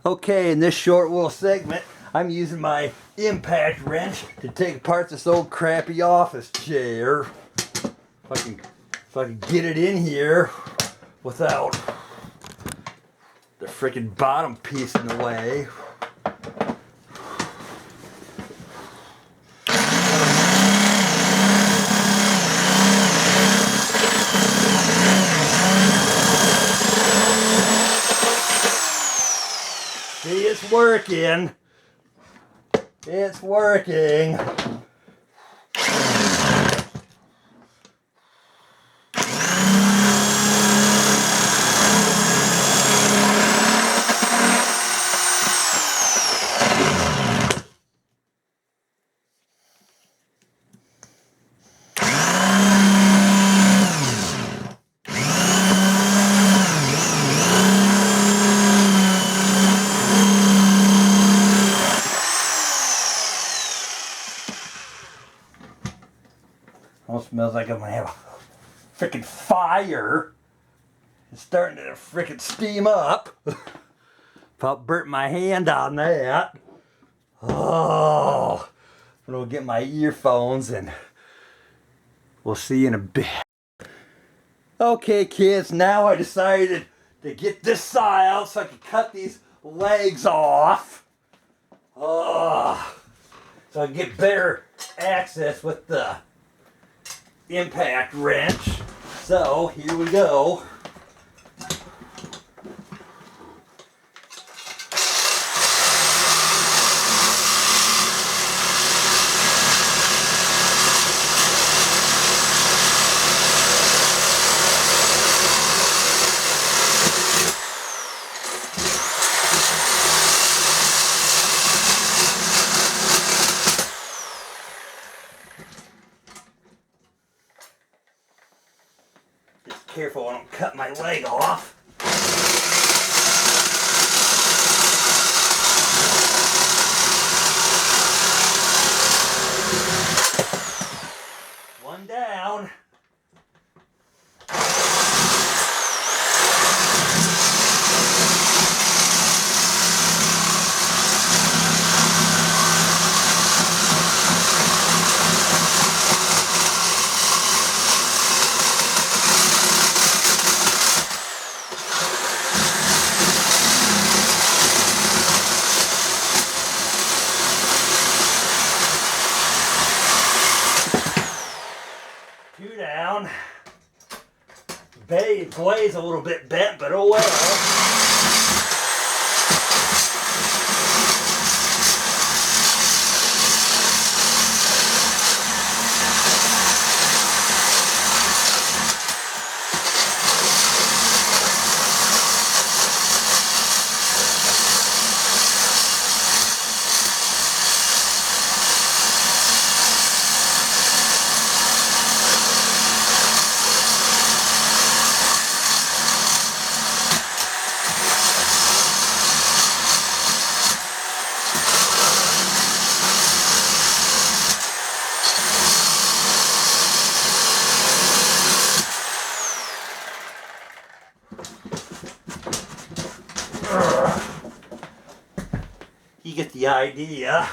Okay, in this short little segment, I'm using my impact wrench to take apart this old crappy office chair. If I can get it in here without the freaking bottom piece in the way. See, it's working. It's working. Almost smells like I'm gonna have a freaking fire. It's starting to freaking steam up. About burnt my hand on that. Oh, I'm gonna get my earphones and we'll see you in a bit. Okay, kids, now I decided to get this saw out so I can cut these legs off. Oh, so I can get better access with the impact wrench. So here we go. Just careful I don't cut my leg off. One down. Two down. Blade's a little bit bent, but oh well. You get the idea.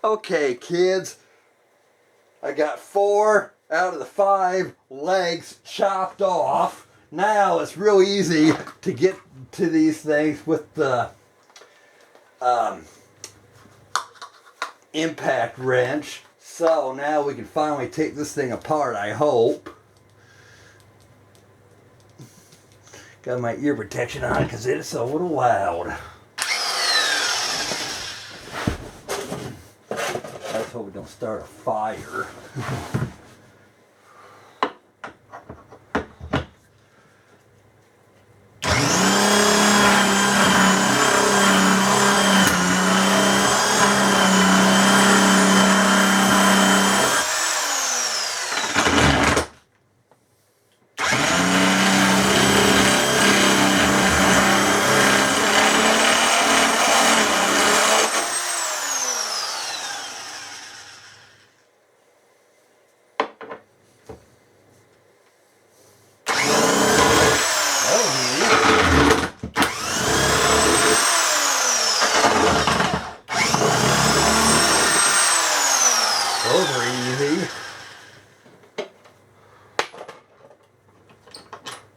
Okay, kids. I got 4 out of the 5 legs chopped off. Now it's real easy to get to these things with the impact wrench. So now we can finally take this thing apart, I hope. Got my ear protection on because it's a little loud. Let's hope we don't start a fire.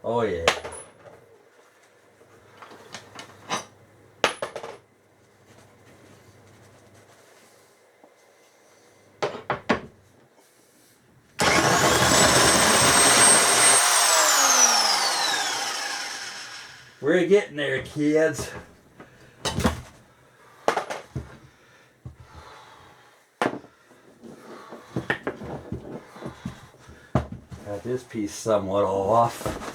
Oh yeah. We're getting there, kids. Got this piece somewhat off.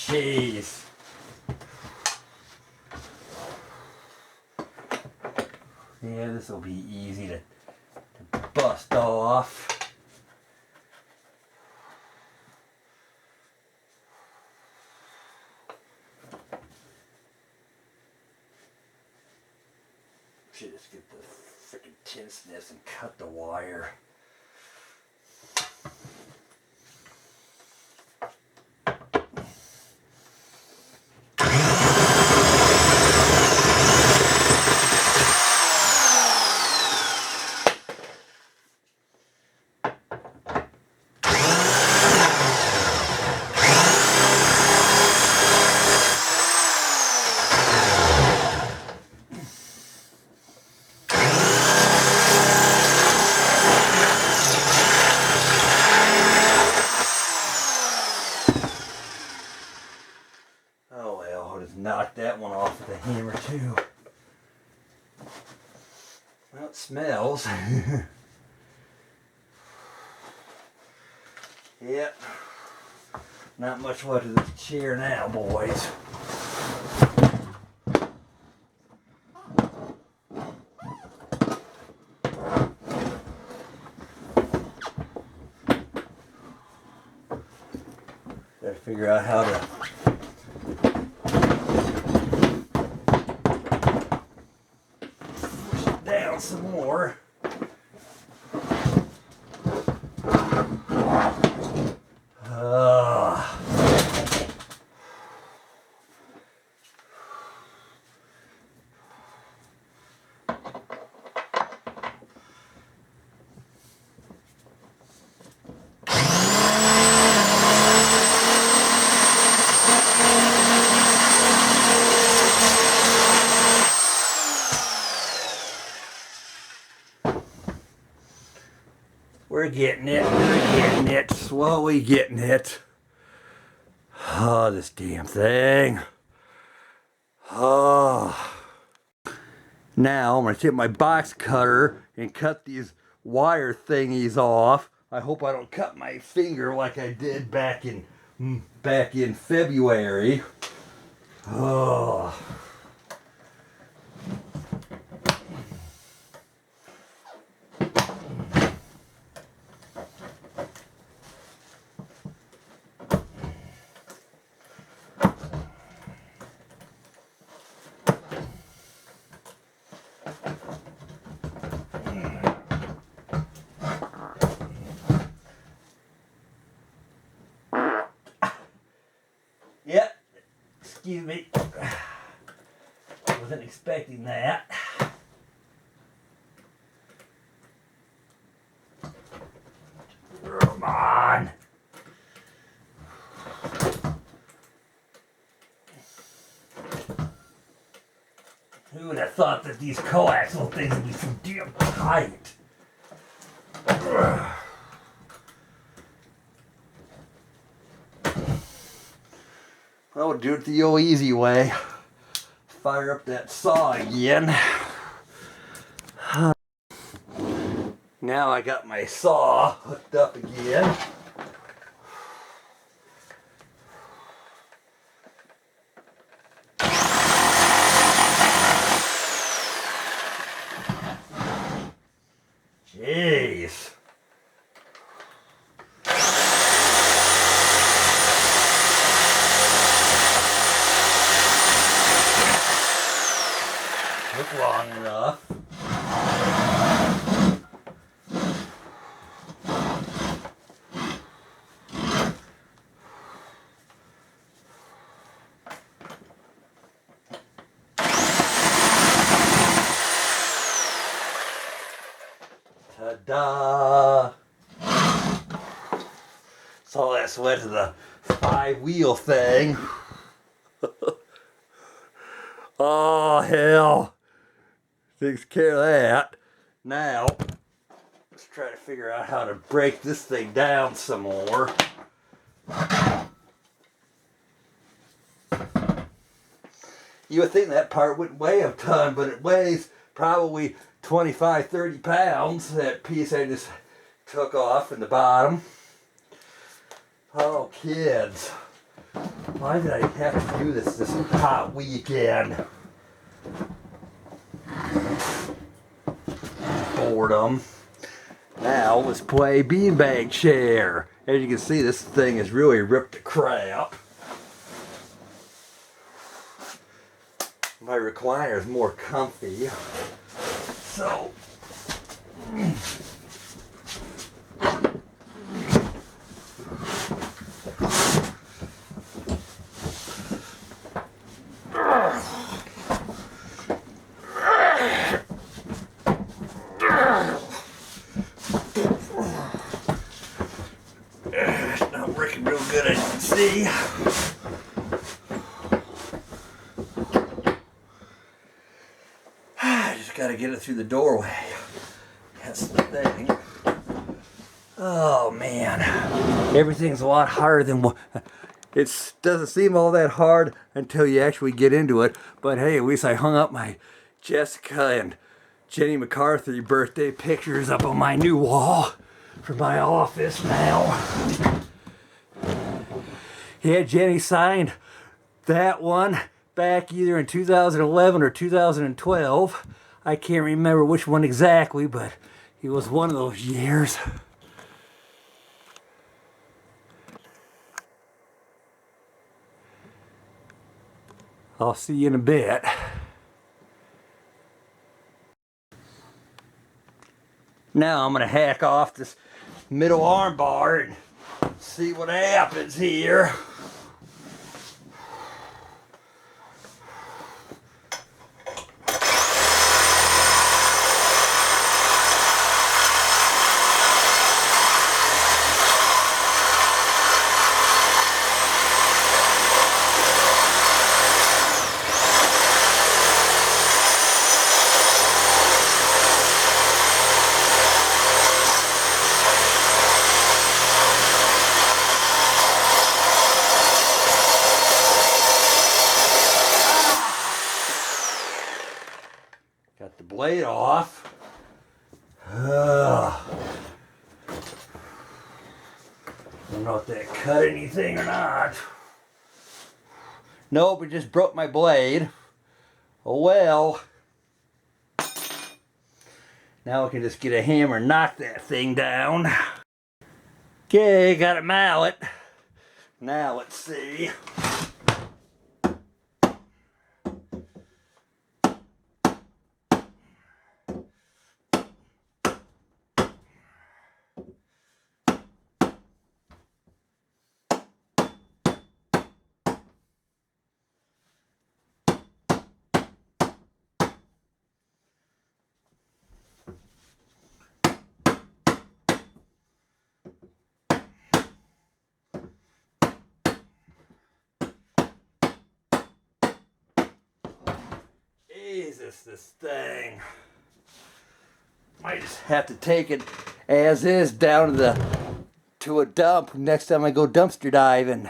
Jeez. Yeah, this will be easy to bust off. Should just get the freaking tin snips and cut the wire. Oh well, I'll just knock that one off with a hammer too. Well, it smells. Yep. Not much left of this chair now, boys. Gotta figure out how to push it down some more. We're getting it, slowly getting it. Oh, this damn thing. Oh. Now I'm going to take my box cutter and cut these wire thingies off. I hope I don't cut my finger like I did back in February. Oh. Yep, excuse me. Wasn't expecting that. Come on. Who would have thought that these coaxial things would be so damn tight? Well, we'll do it the old easy way. Fire up that saw again. Now I got my saw hooked up again. Jeez. Took long enough. Ta-da! So that's went to the 5-wheel thing. Oh, hell. Takes care of that. Now, let's try to figure out how to break this thing down some more. You would think that part wouldn't weigh a ton, but it weighs probably 25, 30 pounds. That piece I just took off in the bottom. Oh, kids. Why did I have to do this hot weekend? Boredom. Now let's play beanbag chair. As you can see, this thing is really ripped to crap. My recliner is more comfy. So it's not working real good, as you can see. Got to get it through the doorway. That's the thing. Oh man, everything's a lot harder than what it doesn't seem all that hard until you actually get into it. But hey, at least I hung up my Jessica and Jenny McCarthy birthday pictures up on my new wall for my office now. Yeah, Jenny signed that one back either in 2011 or 2012. I can't remember which one exactly, but it was one of those years. I'll see you in a bit. Now I'm going to hack off this middle arm bar and see what happens here. Got the blade off. I don't know if that cut anything or not. Nope, it just broke my blade. Oh well. Now I can just get a hammer and knock that thing down. Okay, got a mallet. Now let's see. Jesus, this thing. I just have to take it as is down to a dump next time I go dumpster diving.